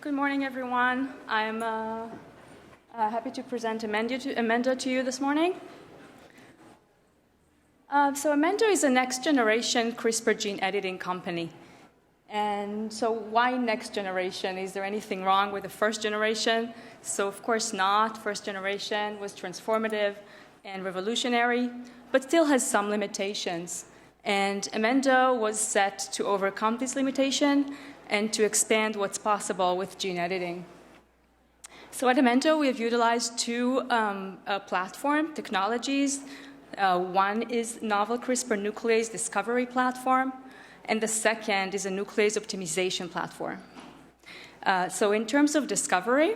Good morning, everyone. I'm happy to present Emendo to you this morning. So Emendo is a next-generation CRISPR gene editing company. And so why next generation? Is there anything wrong with the first generation? So of course not. First generation was transformative and revolutionary, but still has some limitations. And Emendo was set to overcome this limitation and to expand what's possible with gene editing. So at Emendo, we have utilized two platform technologies. One is novel CRISPR nuclease discovery platform, and the second is a nuclease optimization platform. So in terms of discovery,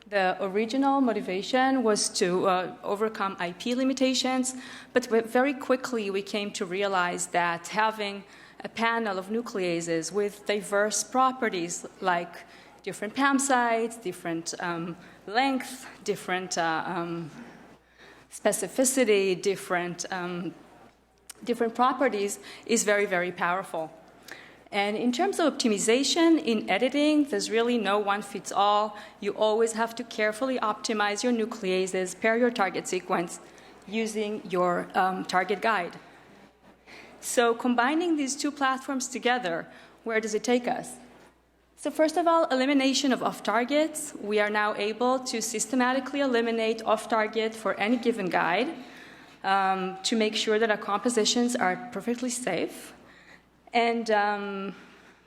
the original motivation was to overcome IP limitations, but very quickly we came to realize that having a panel of nucleases with diverse properties like different PAM sites, different length, different specificity, different properties is very, very powerful. And in terms of optimization in editing, there's really no one fits all. You always have to carefully optimize your nucleases per your target sequence using your target guide. So combining these two platforms together, where does it take us? So first of all, elimination of off-targets. We are now able to systematically eliminate off-target for any given guide to make sure that our compositions are perfectly safe. And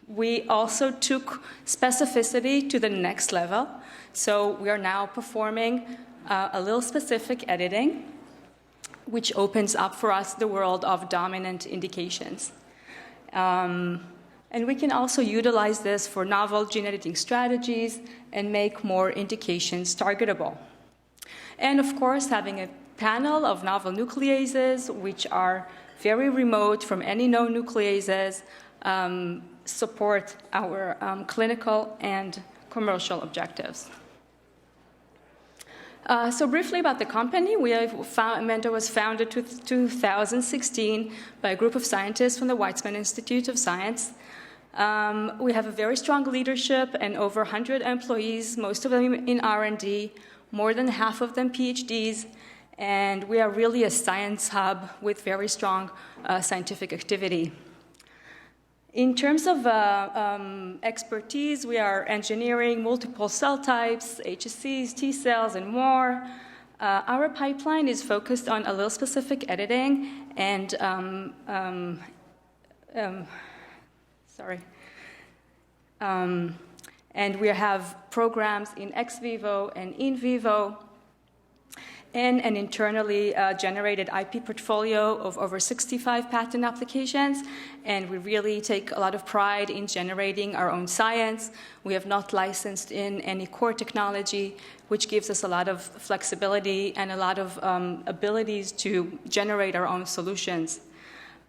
we also took specificity to the next level. So we are now performing allele-specific editing, which opens up for us the world of dominant indications. And we can also utilize this for novel gene editing strategies and make more indications targetable. And of course, having a panel of novel nucleases, which are very remote from any known nucleases, support our clinical and commercial objectives. So briefly about the company, Emendo was founded in 2016 by a group of scientists from the Weizmann Institute of Science. We have a very strong leadership and over 100 employees, most of them in R&D, more than half of them PhDs, and we are really a science hub with very strong scientific activity. In terms of expertise, we are engineering multiple cell types, HSCs, T cells, and more. Our pipeline is focused on allele-specific editing and and we have programs in ex vivo and in vivo, and an internally generated IP portfolio of over 65 patent applications, and we really take a lot of pride in generating our own science. We have not licensed in any core technology, which gives us a lot of flexibility and a lot of abilities to generate our own solutions.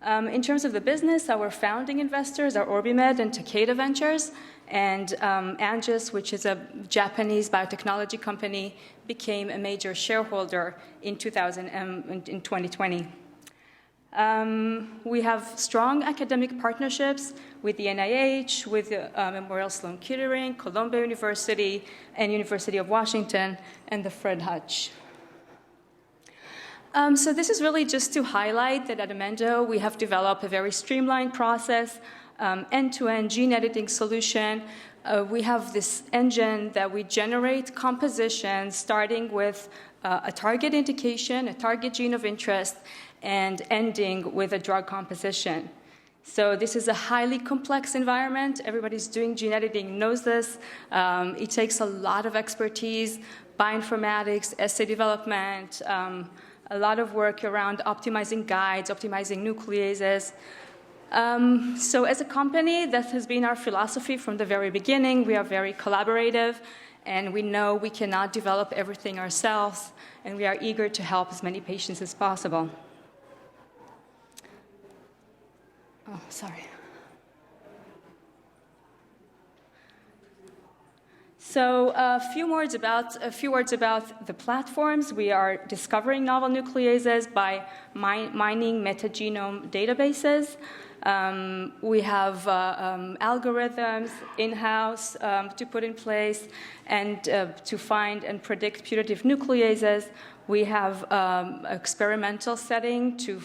In terms of the business, our founding investors are OrbiMed and Takeda Ventures, and Angis, which is a Japanese biotechnology company, became a major shareholder in 2020. We have strong academic partnerships with the NIH, with Memorial Sloan Kettering, Columbia University, and University of Washington, and the Fred Hutch. So this is really just to highlight that at Emendo we have developed a very streamlined process, end-to-end gene editing solution. We have this engine that we generate compositions starting with a target indication, a target gene of interest, and ending with a drug composition. So this is a highly complex environment. Everybody's doing gene editing knows this. It takes a lot of expertise, bioinformatics, assay development, a lot of work around optimizing guides, optimizing nucleases. So as a company, that has been our philosophy from the very beginning. We are very collaborative, and we know we cannot develop everything ourselves, and we are eager to help as many patients as possible. Oh, sorry. So a few words about the platforms. We are discovering novel nucleases by mining metagenome databases. We have algorithms in-house to put in place and to find and predict putative nucleases. We have experimental setting to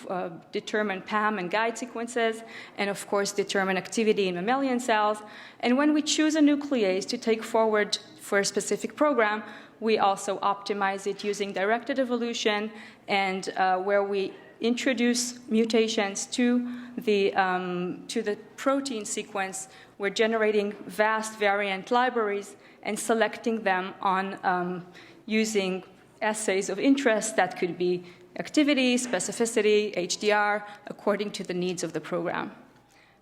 determine PAM and guide sequences, and of course determine activity in mammalian cells. And when we choose a nuclease to take forward for a specific program, we also optimize it using directed evolution, and where we introduce mutations to the protein sequence, we're generating vast variant libraries and selecting them on using assays of interest that could be activity, specificity, HDR, according to the needs of the program.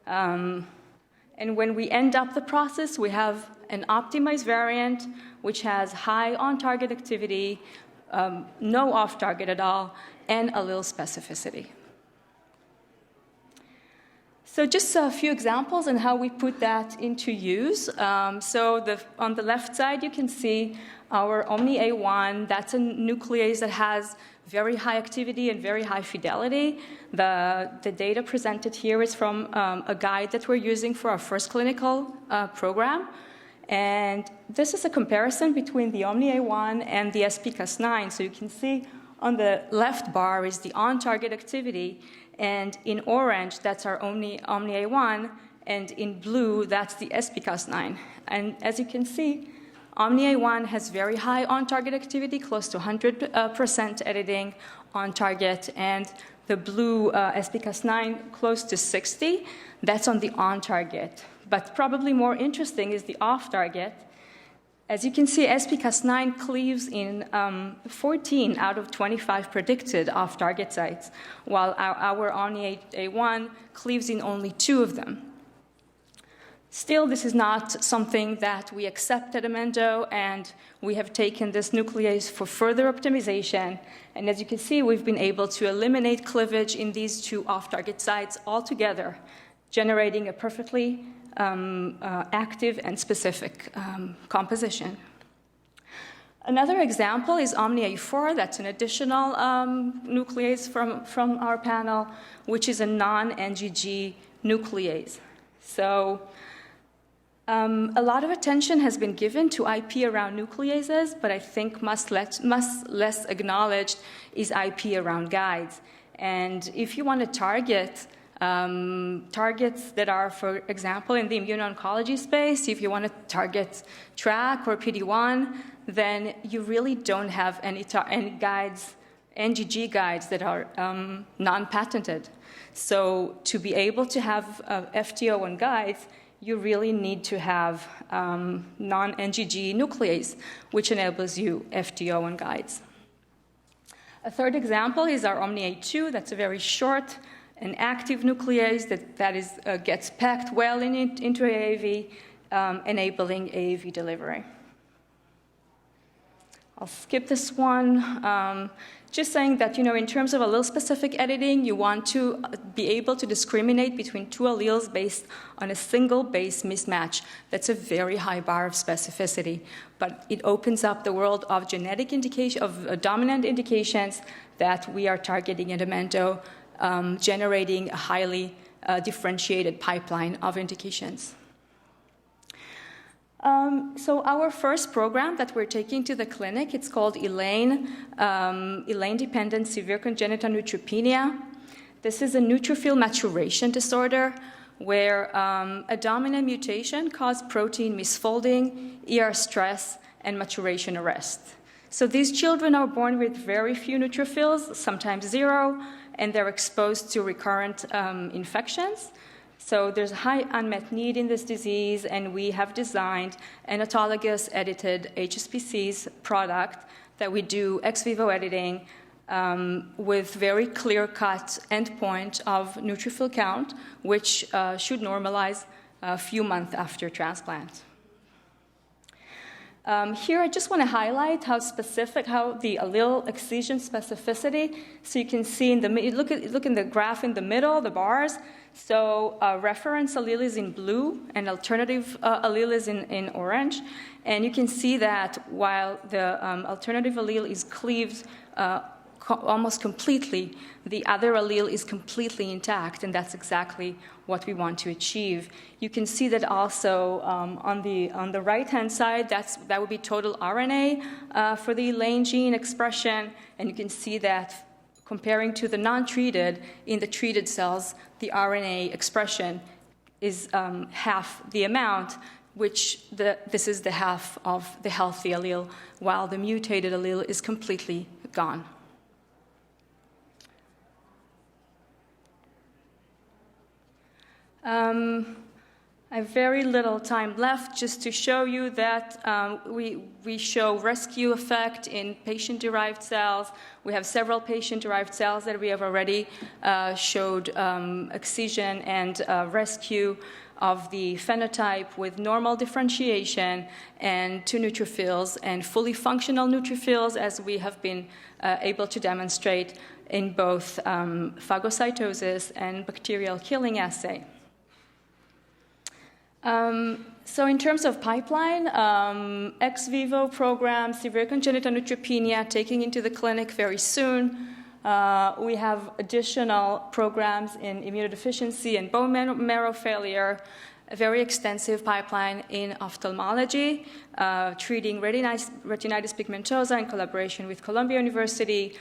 And when we end up the process, we have an optimized variant which has high on-target activity, no off-target at all, and allele specificity. So just a few examples on how we put that into use. On the left side, you can see our OmniA1. That's a nuclease that has very high activity and very high fidelity. The data presented here is from a guide that we're using for our first clinical program. And this is a comparison between the OmniA1 and the SPCas9. So you can see on the left bar is the on-target activity, and in orange, that's our OmniA1, and in blue, that's the SPCas9. And as you can see, OmniA1 has very high on-target activity, close to 100% editing on target, and the blue SPCas9 close to 60. That's on the on-target. But probably more interesting is the off-target. As you can see, SPCas9 cleaves in 14 out of 25 predicted off-target sites, while our OmniA1 cleaves in only 2 of them. Still, this is not something that we accept at Emendo, and we have taken this nuclease for further optimization. And as you can see, we've been able to eliminate cleavage in these 2 off-target sites altogether, generating a perfectly active and specific composition. Another example is OmniA4. That's an additional nuclease from our panel, which is a non-NGG nuclease. So a lot of attention has been given to IP around nucleases, but I think much less acknowledged is IP around guides. And if you want to target targets that are, for example, in the immuno-oncology space, if you want to target TRAC or PD-1, then you really don't have any guides, NGG guides that are non-patented. So to be able to have FTO on guides, you really need to have non-NGG nuclease, which enables you FTO on guides. A third example is our OmniA2. That's a very short and active nuclease that gets packed well into AAV, enabling AAV delivery. I'll skip this one. Just saying that, in terms of allele-specific editing, you want to be able to discriminate between 2 alleles based on a single base mismatch. That's a very high bar of specificity, but it opens up the world of genetic indication, of dominant indications that we are targeting at Emendo, generating a highly differentiated pipeline of indications. So our first program that we're taking to the clinic, it's called ELANE, ELANE-dependent severe congenital neutropenia. This is a neutrophil maturation disorder where a dominant mutation caused protein misfolding, ER stress, and maturation arrest. So these children are born with very few neutrophils, sometimes 0, and they're exposed to recurrent infections. So there's a high unmet need in this disease, and we have designed an autologous edited HSPCs product that we do ex vivo editing with very clear-cut endpoint of neutrophil count, which should normalize a few months after transplant. Here, I just want to highlight how the allele excision specificity. So you can see look in the graph in the middle, the bars. So reference allele is in blue, and alternative allele is in orange. And you can see that while the alternative allele is cleaved almost completely, the other allele is completely intact, and that's exactly what we want to achieve. You can see that also on the right-hand side, that would be total RNA for the Allele gene expression, and you can see that comparing to the non-treated, in the treated cells, the RNA expression is half the amount, which this is the half of the healthy allele, while the mutated allele is completely gone. I have very little time left just to show you that we show rescue effect in patient-derived cells. We have several patient-derived cells that we have already showed excision and rescue of the phenotype with normal differentiation and 2 neutrophils and fully functional neutrophils, as we have been able to demonstrate in both phagocytosis and bacterial killing assay. So in terms of pipeline, ex vivo program, severe congenital neutropenia, taking into the clinic very soon. We have additional programs in immunodeficiency and bone marrow failure, a very extensive pipeline in ophthalmology, treating retinitis pigmentosa in collaboration with Columbia University,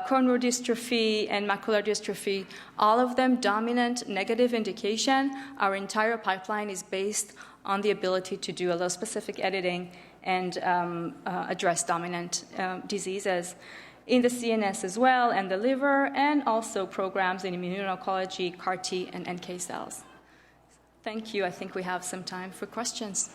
corneal dystrophy and macular dystrophy, all of them dominant negative indication. Our entire pipeline is based on the ability to do allele-specific editing and address dominant diseases in the CNS as well, and the liver, and also programs in immuno-oncology, CAR-T, and NK cells. Thank you. I think we have some time for questions.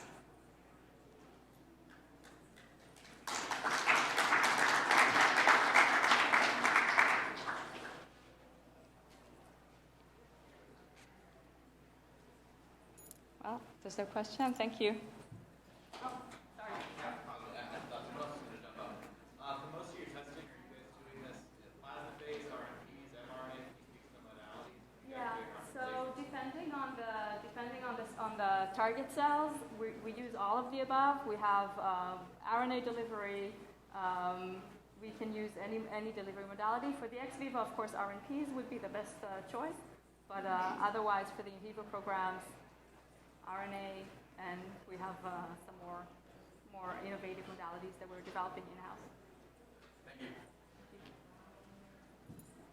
Well, there's no question. Thank you. On the target cells, we use all of the above. We have RNA delivery. We can use any delivery modality. For the ex vivo, of course, RNPs would be the best choice. But otherwise, for the in vivo programs, RNA, and we have some more innovative modalities that we're developing in-house. Thank you.